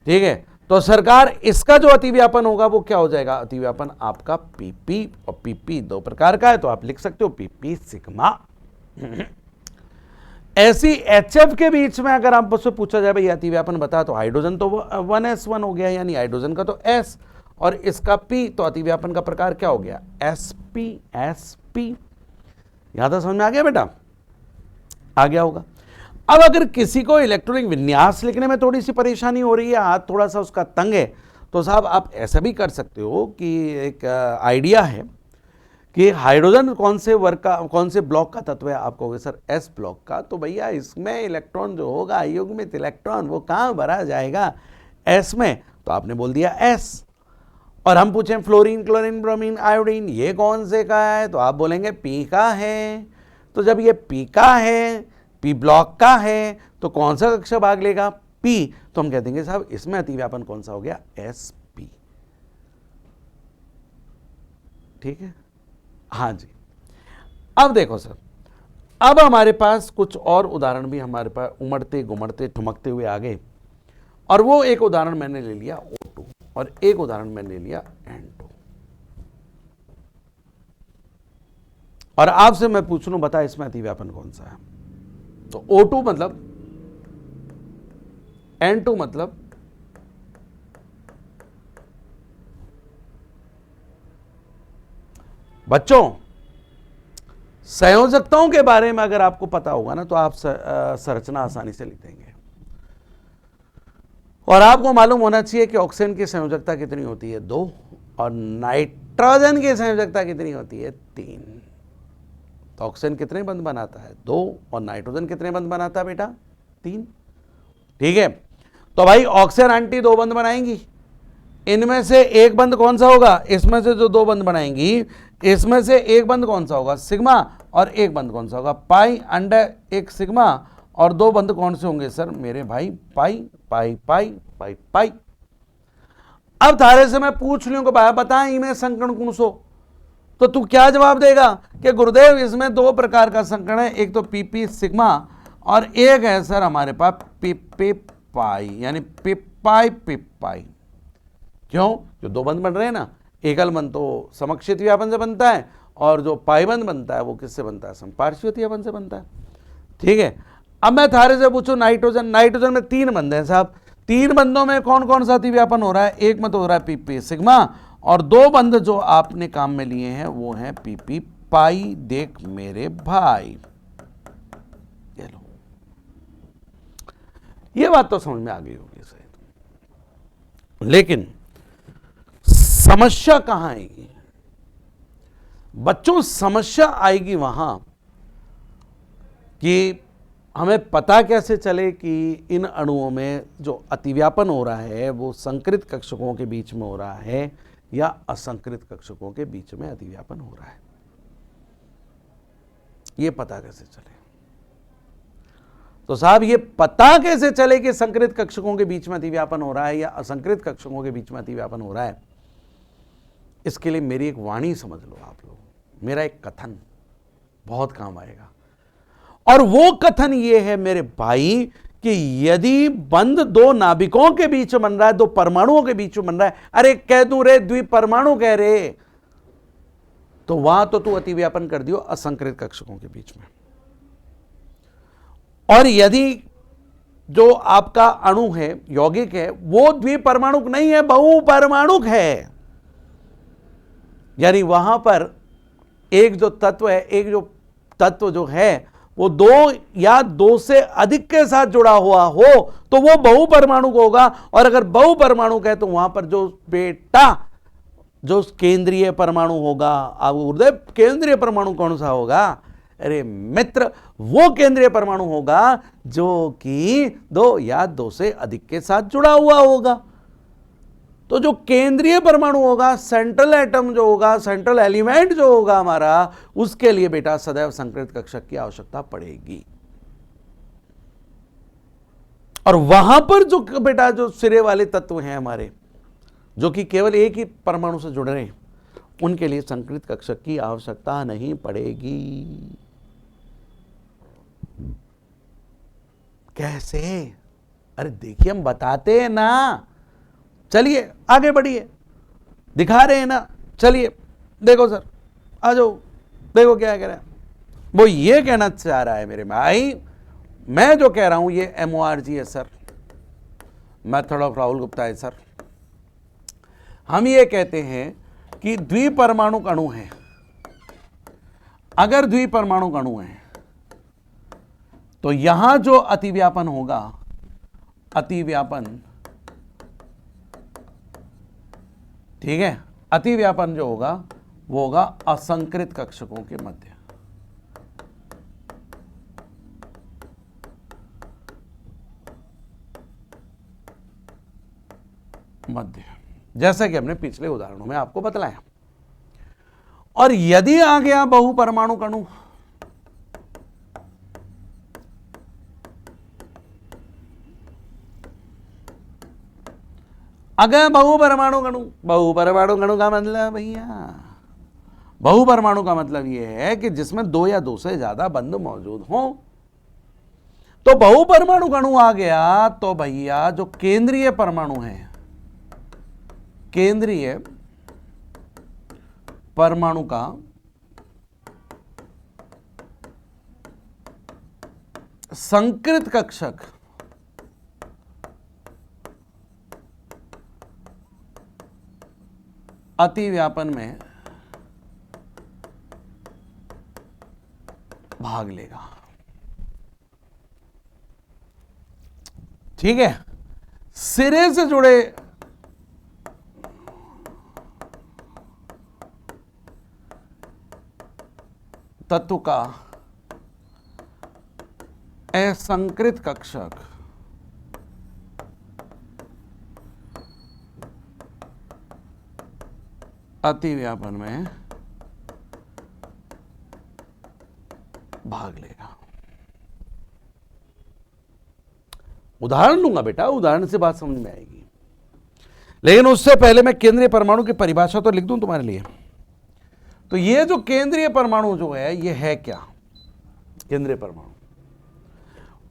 ठीक है। तो सरकार इसका जो अतिव्यापन होगा वो क्या हो जाएगा? अतिव्यापन आपका पीपी, और पीपी 2 प्रकार का है, तो आप लिख सकते हो पीपी सिग्मा। ऐसी HF के बीच में अगर आप उससे पूछा जाए भाई अतिव्यापन बता, तो हाइड्रोजन तो 1s1 हो गया, यानी हाइड्रोजन का तो S, और इसका P, तो अतिव्यापन का प्रकार क्या हो गया? sp sp। यहां तक समझ में आ गया बेटा? आ गया होगा। अब अगर किसी को इलेक्ट्रॉनिक विन्यास लिखने में थोड़ी सी परेशानी हो रही है, हाथ थोड़ा सा उसका तंग है, तो साहब आप ऐसा भी कर सकते हो कि एक आइडिया है कि हाइड्रोजन कौन से वर्ग का, कौन से ब्लॉक का तत्व है? आप कहोगे सर एस ब्लॉक का। तो भैया इसमें इलेक्ट्रॉन जो होगा अयुग्मित इलेक्ट्रॉन, वो कहां भरा जाएगा? एस में। तो आपने बोल दिया एस। और हम पूछें फ्लोरीन, क्लोरीन, ब्रोमीन, आयोडीन, ये कौन से का है? तो आप बोलेंगे पी का है। तो जब ये पी का है, पी ब्लॉक का है, तो कौन सा कक्षा भाग लेगा? पी। तो हम कह देंगे साहब इसमें अतिव्यापन कौन सा हो गया? एस पी, ठीक है। हाँ जी। अब देखो सर, अब हमारे पास कुछ और उदाहरण भी हमारे पास उमड़ते घुमड़ते ठुमकते हुए आ गए, और वो एक उदाहरण मैंने ले लिया O2 और एक उदाहरण मैंने ले लिया N2। और आपसे मैं पूछ लूं, बता इसमें अतिव्यापन कौन सा है? तो O2 मतलब, N2 मतलब, बच्चों संयोजकताओं के बारे में अगर आपको पता होगा ना तो आप संरचना आसानी से लिख देंगे। और आपको मालूम होना चाहिए कि ऑक्सीजन की संयोजकता कितनी होती है? 2, और नाइट्रोजन की संयोजकता कितनी होती है? 3। तो ऑक्सीजन कितने बंध बनाता है? 2, और नाइट्रोजन कितने बंध बनाता है बेटा? 3। ठीक है, तो भाई ऑक्सीजन आंटी 2 बंध बनाएंगी, इनमें से एक बंध कौन सा होगा? इसमें से जो 2 बंध बनाएंगी, इसमें से एक बंध कौन सा होगा? सिग्मा, और एक बंध कौन सा होगा? पाई अंडर एक सिग्मा, और 2 बंध कौन से होंगे सर मेरे भाई? पाई पाई पाई पाई पाई। अब थारे से मैं पूछ लूं कि भाई बताएं इनमें संकरण कौन सो, तो तू क्या जवाब देगा कि गुरुदेव इसमें 2 प्रकार का संकरण है, एक तो पीपी सिग्मा और एक है सर हमारे पास पीपी पाई, यानी पिपाई पिपाई। क्यों? जो 2 बंध बन रहे हैं ना, एकल बंध तो समक्षित व्यापन से बनता है, और जो पाई बंध बनता है वो किससे बनता है? समपार्श्विक व्यापन से बनता है। ठीक है, अब मैं थारे से पूछूं नाइट्रोजन, नाइट्रोजन में 3 बंध हैं साहब, 3 बंधों में कौन कौन सा अतिव्यापन हो रहा है? एक में तो हो रहा है पीपी सिग्मा, और 2 बंध जो आपने काम में लिए हैं वो हैं पीपी पाई। देख मेरे भाई, ये लो, ये बात तो समझ में आ गई होगी सही, लेकिन समस्या कहां आएगी बच्चों? समस्या आएगी वहां कि हमें पता कैसे चले कि इन अणुओं में जो अतिव्यापन हो रहा है वो संकृत कक्षकों के बीच में हो रहा है या असंकृत कक्षकों के बीच में अतिव्यापन हो रहा है, ये पता कैसे चले? तो साहब ये पता कैसे चले कि संकृत कक्षकों के बीच में अतिव्यापन हो रहा है या असंकृत कक्षकों के बीच में अतिव्यापन हो रहा है? इसके लिए मेरी एक वाणी समझ लो आप लोग, मेरा एक कथन बहुत काम आएगा, और वो कथन ये है मेरे भाई कि यदि बंध 2 नाभिकों के बीच में बन रहा है, 2 परमाणुओं के बीच में बन रहा है, अरे कह दूं रे द्विपरमाणु कह रे, तो वहां तो तू अतिव्यापन कर दियो असंकृत कक्षकों के बीच में। और यदि जो आपका अणु है यौगिक है वो द्विपरमाणुक नहीं है, बहुपरमाणुक है, यानी वहां पर एक जो तत्व है, एक जो तत्व जो है वो 2 या 2 से अधिक के साथ जुड़ा हुआ हो तो वो बहुपरमाणुक होगा। और अगर बहुपरमाणुक है तो वहां पर जो बेटा जो केंद्रीय परमाणु होगा, आप गुरुदेव केंद्रीय परमाणु कौन सा होगा? अरे मित्र, वो केंद्रीय परमाणु होगा जो कि 2 या 2 से अधिक के साथ जुड़ा हुआ होगा। तो जो केंद्रीय परमाणु होगा, सेंट्रल एटम जो होगा, सेंट्रल एलिमेंट जो होगा हमारा, उसके लिए बेटा सदैव संकृत कक्षक की आवश्यकता पड़ेगी। और वहां पर जो बेटा जो सिरे वाले तत्व हैं हमारे, जो कि केवल एक ही परमाणु से जुड़ रहे हैं, उनके लिए संकृत कक्षक की आवश्यकता नहीं पड़ेगी। कैसे? अरे देखिए हम बताते हैं ना, चलिए आगे बढ़िए, दिखा रहे हैं ना, चलिए देखो सर, आ जाओ, देखो क्या कह रहा है। वो ये कहना चाह रहा है मेरे भाई, मैं जो कह रहा हूं ये MORG है sir, method of Rahul Gupta है सर। हम ये कहते हैं कि द्विपरमाणुक अणु है, अगर द्विपरमाणुक अणु है तो यहां जो अतिव्यापन होगा, अतिव्यापन, ठीक है, अतिव्यापन जो होगा वो होगा असंकृत कक्षकों के मध्य, जैसा कि हमने पिछले उदाहरणों में आपको बतलाया। और यदि आ गया बहुपरमाणु अणु, अगर बहुपरमाणु अणु, बहुपरमाणु अणु का मतलब भैया बहुपरमाणु का मतलब यह है कि जिसमें दो या दो से ज्यादा बंध मौजूद हों। तो बहुपरमाणु अणु आ गया तो भैया जो केंद्रीय परमाणु है, केंद्रीय परमाणु का संकृत कक्षक अतिव्यापन में भाग लेगा। ठीक है, सिरे से जुड़े तत्व का असंकृत कक्षक अतिव्यापन में भाग लेगा। उदाहरण लूंगा बेटा, उदाहरण से बात समझ में आएगी, लेकिन उससे पहले मैं केंद्रीय परमाणु की परिभाषा तो लिख दूं तुम्हारे लिए। तो ये जो केंद्रीय परमाणु जो है ये है क्या? केंद्रीय परमाणु,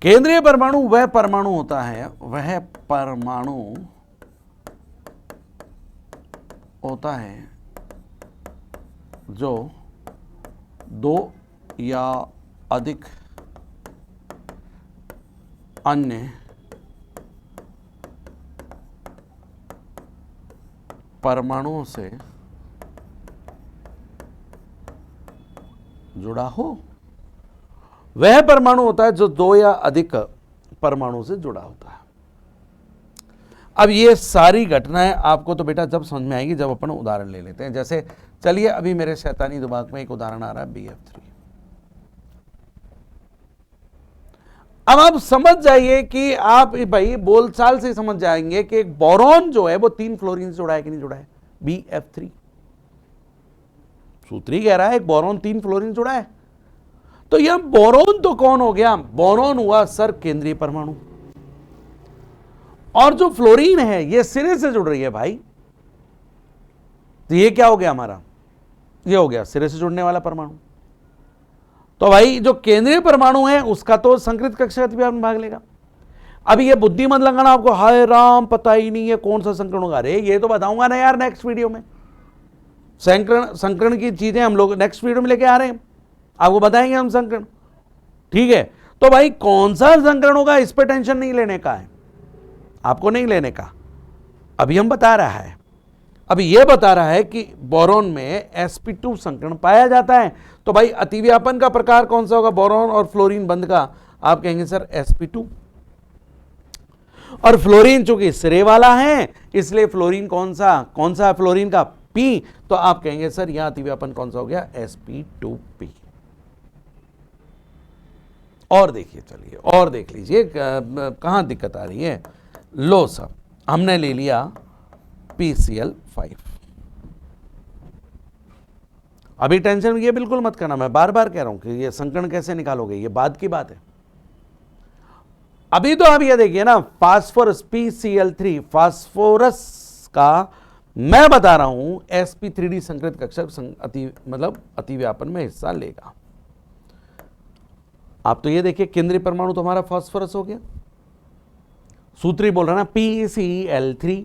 केंद्रीय परमाणु वह परमाणु होता है, वह परमाणु होता है जो दो या अधिक अन्य परमाणुओं से जुड़ा हो। वह परमाणु होता है जो दो या अधिक परमाणु से जुड़ा होता है। अब ये सारी घटनाएं आपको तो बेटा जब समझ में आएगी जब अपन उदाहरण ले लेते हैं। जैसे चलिए अभी मेरे शैतानी दिमाग में एक उदाहरण आ रहा है BF3। अब आप समझ जाइए कि आप भाई बोलचाल से समझ जाएंगे कि एक बोरॉन जो है वो 3 फ्लोरीन से जुड़ा है कि नहीं जुड़ा है। BF3 सूत्री कह रहा है एक बोरॉन 3 फ्लोरीन जुड़ा है। तो यह बोरॉन तो कौन हो गया? बोरॉन हुआ सर केंद्रीय परमाणु, और जो फ्लोरीन है ये सिरे से जुड़ रही है भाई। तो ये क्या हो गया हमारा? ये हो गया सिरे से जुड़ने वाला परमाणु। तो भाई जो केंद्रीय परमाणु है उसका तो संकृत कक्षक में भाग लेगा। अभी ये बुद्धि मत लगाना आपको, हाय राम पता ही नहीं है कौन सा संकरण होगा। अरे ये तो बताऊंगा ना यार नेक्स्ट वीडियो में। संकरण की चीजें हम लोग नेक्स्ट वीडियो में लेके आ रहे हैं, आपको बताएंगे हम संकरण। ठीक है, तो भाई कौन सा संकरण होगा इस पर टेंशन नहीं लेने का है, आपको नहीं लेने का। अभी हम बता रहा है, अभी यह बता रहा है कि बोरॉन में sp2 संकरण पाया जाता है। तो भाई अतिव्यापन का प्रकार कौन सा होगा बोरॉन और फ्लोरीन बंध का? आप कहेंगे सर sp2। और फ्लोरीन चूंकि सिरे वाला है इसलिए फ्लोरीन कौन सा है फ्लोरीन का? P। तो आप कहेंगे सर यहां अतिव्यापन कौन सा हो गया? sp2p। और देखिए, चलिए और देख लीजिए कहां दिक्कत आ रही है। लो सर, हमने ले लिया PCl5। अभी टेंशन ये बिल्कुल मत करना, मैं बार बार कह रहा हूं कि ये संकरण कैसे निकालोगे, ये बाद की बात है। अभी तो आप ये देखिए ना, फास्फोरस PCl3 फास्फोरस का मैं बता रहा हूं sp3d संकृत कक्षक अतिव्यापन में हिस्सा लेगा। आप तो ये देखिए केंद्रीय परमाणु तो हमारा फास्फोरस हो गया, सूत्री बोल रहा है ना PCl3,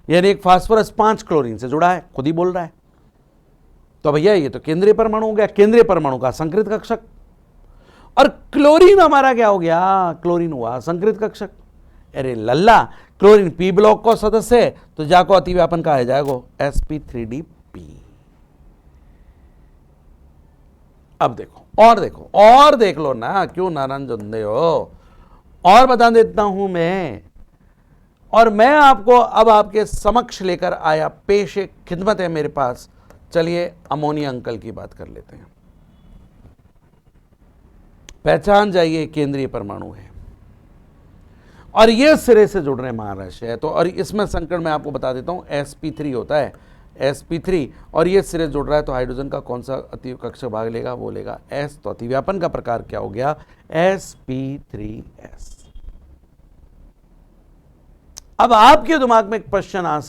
यानी एक फास्फोरस 5 क्लोरीन से जुड़ा है, खुद ही बोल रहा है। तो भैया ये तो केंद्रीय परमाणु हो गया, केंद्रीय परमाणु का संकृत कक्षक। और क्लोरीन हमारा क्या हो गया? क्लोरीन हुआ संकृत कक्षक। अरे लल्ला, क्लोरीन P ब्लॉक का सदस्य है तो जाको अतिव्यापन कहा जाएगा sp3dp। अब देखो और देख लो ना, क्यों नारायण जुंदे हो। और बता देता हूं मैं, और मैं आपको अब आपके समक्ष लेकर आया, पेश एक खिदमत है मेरे पास। चलिए अमोनिया अंकल की बात कर लेते हैं। पहचान जाइए केंद्रीय परमाणु है और यह सिरे से जुड़ रहे महारस है। तो और इसमें संकरण मैं आपको बता देता हूं sp3 होता है, sp3, और ये सिरे जुड़ रहा है तो हाइड्रोजन का कौन सा अति कक्षक भाग लेगा? वो लेगा S। तो अतिव्यापन का प्रकार क्या हो गया? sp3s। अब आपके दिमाग में एक प्रश्न आ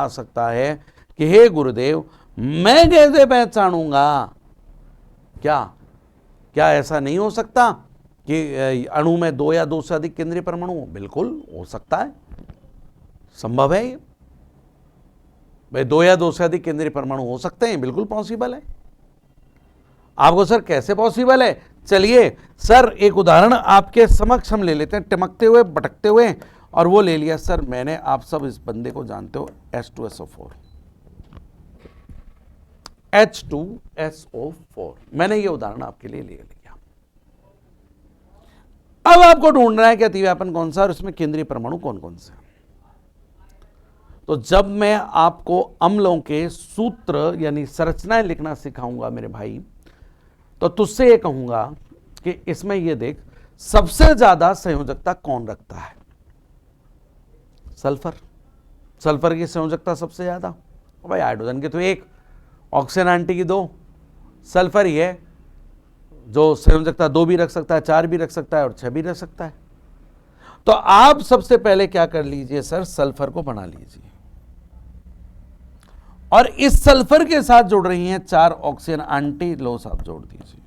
सकता है कि हे गुरुदेव, मैं कैसे पहचानूंगा? क्या ऐसा नहीं हो सकता कि अणु में 2 या 2 से अधिक केंद्रीय परमाणु हो? बिल्कुल हो सकता है, संभव है। भाई 2 या 2 से अधिक केंद्रीय परमाणु हो सकते हैं, बिल्कुल पॉसिबल है। आपको सर कैसे पॉसिबल है? चलिए सर एक उदाहरण आपके समक्ष हम ले लेते हैं, टिमकते हुए भटकते हुए, और वो ले लिया सर मैंने। आप सब इस बंदे को जानते हो, H2SO4। H2SO4 मैंने ये उदाहरण आपके लिए ले लिया। अब आपको ढूंढना है कि अतिव्यापन कौन सा और इसमें केंद्रीय परमाणु कौन कौन से। तो जब मैं आपको अम्लों के सूत्र यानी संरचनाएं लिखना सिखाऊंगा मेरे भाई, तो तुझसे ये कहूंगा कि इसमें ये देख सबसे ज्यादा संयोजकता कौन रखता है? सल्फर। सल्फर की संयोजकता सबसे ज्यादा। भाई हाइड्रोजन की तो 1, ऑक्सीजन एंटी की 2, सल्फर ही है जो संयोजकता 2 भी रख सकता है, 4 भी रख सकता है और 6 भी रख सकता है। तो आप सबसे पहले क्या कर लीजिए सर, सल्फर को बना लीजिए और इस सल्फर के साथ जुड़ रही हैं 4 ऑक्सीजन एंटी। लो साहब जोड़ दीजिए,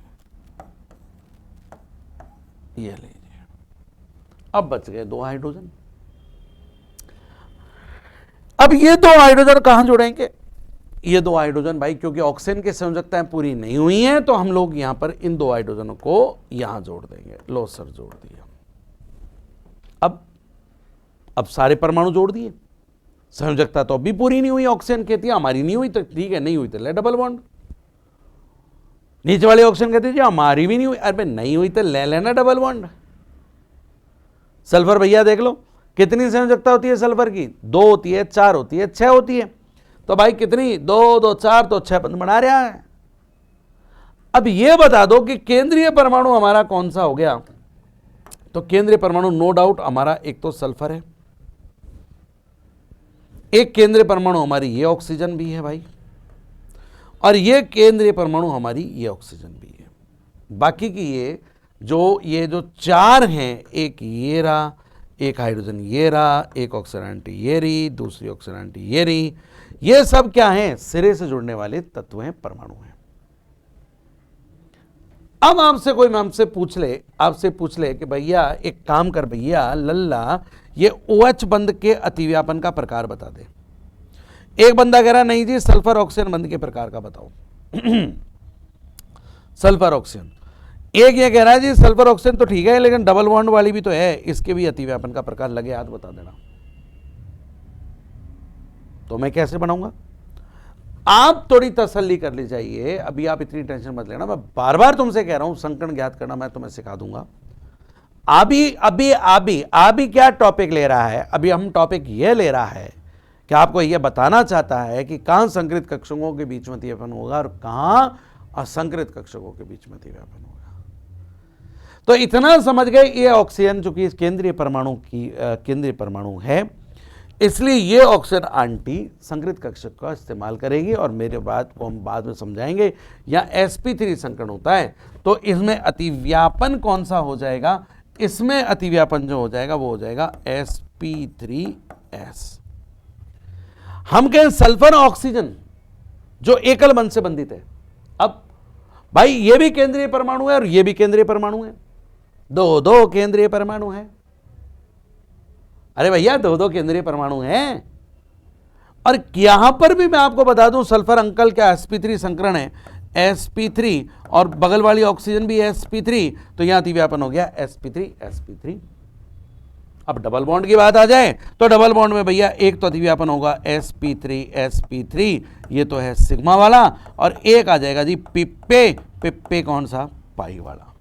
ये लीजिए। अब बच गए 2 हाइड्रोजन। अब ये 2 हाइड्रोजन कहां जुड़ेंगे? ये 2 हाइड्रोजन भाई क्योंकि ऑक्सीजन की संयोजकताएं पूरी नहीं हुई हैं, तो हम लोग यहां पर इन 2 हाइड्रोजनों को यहां जोड़ देंगे। लो सर जोड़ दिया। अब सारे परमाणु जोड़ दिए। संयोजकता तो अभी पूरी नहीं हुई, ऑक्सीजन कहती है हमारी नहीं हुई, तो ठीक है नहीं हुई तो ले डबल बॉन्ड। नीचे वाले ऑक्सीजन कहते हैं हमारी भी नहीं हुई, अरे नहीं हुई तो ले लेना डबल बॉन्ड। सल्फर भैया देख लो कितनी संयोजकता होती है सल्फर की? 2 होती है, 4 होती है, 6 होती है। तो भाई कितनी? 2 2 4 तो 6 बंद बना रहा है। अब यह बता दो कि केंद्रीय परमाणु हमारा कौन सा हो गया? तो केंद्रीय परमाणु नो डाउट हमारा एक तो सल्फर है, एक केंद्रीय परमाणु हमारी ये ऑक्सीजन भी है भाई, और ये केंद्रीय परमाणु हमारी ये ऑक्सीजन भी है। बाकी की ये जो 4 हैं, एक ये रहा, एक हाइड्रोजन ये रहा, एक ऑक्सीजन एंटी ये रही, दूसरी ऑक्सीजन एंटी ये रही, ये सब क्या हैं? सिरे से जुड़ने वाले तत्व हैं, परमाणु हैं। अब आपसे पूछ ले कि भैया एक काम कर भैया लल्ला, ये OH बंध के अतिव्यापन का प्रकार बता दे। एक बंदा कह रहा नहीं जी सल्फर ऑक्सीजन बंध के प्रकार का बताओ। Sulphur oxygen. एक ये कह रहा है जी सल्फर ऑक्सीजन तो ठीक है लेकिन डबल बॉन्ड वाली भी तो है, इसके भी अतिव्यापन का प्रकार लगे हाथ बता देना। तो मैं कैसे बनाऊंगा? आप थोड़ी तसल्ली कर ली जाइए, अभी आप इतनी टेंशन मत लेना। मैं बार बार तुमसे कह रहा हूं संकर्ण ज्ञात करना मैं तुम्हें सिखा दूंगा। अभी क्या टॉपिक ले रहा है? अभी हम टॉपिक यह ले रहा है कि आपको यह बताना चाहता है कि कहां संकृत कक्षकों के बीच में अतिव्यापन होगा और कहां असंकृत कक्षकों के बीच में अतिव्यापन होगा। तो इतना समझ गए, ये ऑक्सीजन जो कि केंद्रीय परमाणु है, इसलिए ये ऑक्सीजन एंटी संकृत कक्षक का इस्तेमाल करेगी। और मेरे बात को हम बाद में समझाएंगे। या sp3 संकरण होता है तो इसमें अतिव्यापन कौन सा हो जाएगा? इसमें अतिव्यापन जो हो जाएगा वो हो जाएगा sp3s। हम कहें सल्फर ऑक्सीजन जो एकल बंध से बंधित है। अब भाई ये भी केंद्रीय परमाणु है और ये भी केंद्रीय परमाणु है, 2 केंद्रीय परमाणु है। अरे भैया 2 केंद्रीय परमाणु हैं। और यहां पर भी मैं आपको बता दूं सल्फर अंकल क्या sp3 संकरण है, sp3, और बगल वाली ऑक्सीजन भी sp3, तो यहां अतिव्यापन हो गया sp3 अब डबल बॉन्ड की बात आ जाए तो डबल बॉन्ड में भैया एक तो अतिव्यापन होगा sp3 ये तो है सिग्मा वाला, और एक आ जाएगा जी पिप्पे कौन सा? पाई वाला।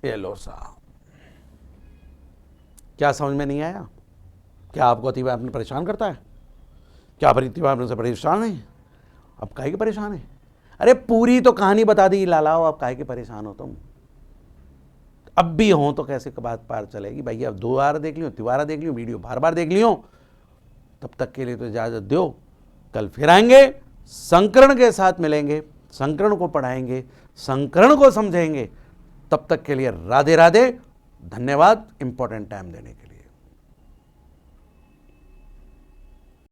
ये लो साहब, क्या समझ में नहीं आया? क्या आपको अतिव्यापन परेशान करता है? क्या आप अतिव्यापन से परेशान हैं? अब काहे के परेशान है? अरे पूरी तो कहानी बता दी लालाओ, आप काहे के परेशान हो तुम? अब भी हो तो कैसे बात पार चलेगी भैया? 2 बार देख लियो, 3 बार देख लियो, वीडियो बार देख लियो। तब तक के लिए तो इजाजत दो, कल फिर आएंगे, संकरण के साथ मिलेंगे, संकरण को पढ़ाएंगे, संकरण को समझेंगे। तब तक के लिए राधे राधे, धन्यवाद इंपॉर्टेंट टाइम देने के लिए।